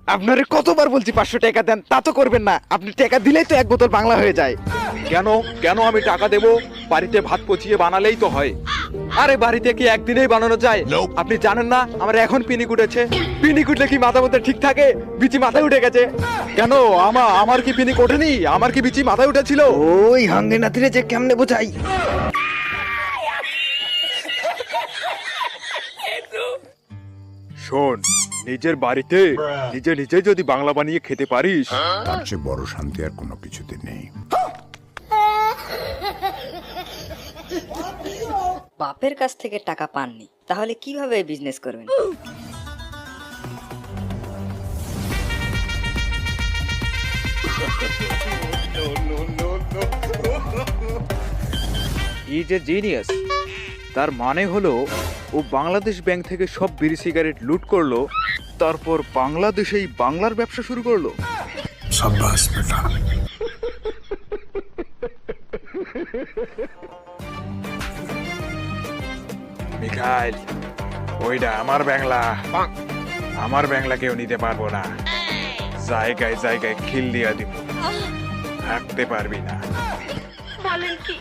আপনারে কতবার বলছি 500 টাকা দেন, তা তো করবেন না। আপনি টাকা দিলেই তো এক বোতল বাংলা হয়ে যায়। কেন কেন আমি টাকা দেব? বাড়িতে ভাত পচিয়ে বানালেই তো হয়। আরে বাড়িতে কি একদিনেই বানানো যায়? আপনি জানেন না আমার এখন পিনিক উঠেছে? পিনিক উঠলে কি মাথা মধ্যে ঠিক থাকে? বিচি মাথায় উঠে গেছে। কেন আমার কি পিনিক ওঠেনি? আমার কি বিচি মাথায় উঠেছিল? ওই হাঙ্গে নাতিরে যে কেমনে বোঝাই। শোন, নিজের বাড়িতে নিজে নিজে যদি বাংলা বানিয়ে খেতে পারিস, তার চেয়ে বড় শান্তি আর কোনো কিছুতে নেই। বাপের কাছ থেকে টাকা পাননি, তাহলে কিভাবে বিজনেস করবেন? Is a genius. তার মানে হলো ও বাংলাদেশ ব্যাংক থেকে সব বিড়ি সিগারেট লুট করলো, তারপর বাংলাদেশেই বাংলার ব্যবসা শুরু করলো। সাব্বাস বেটা। মিখাইল, ওইটা আমার বাংলা। আমার বাংলা কেউ নিতে পারবো না। জায়গায় জায়গায় খিল দিয়া দিব, থাকতে পারবি না। বলেন কি?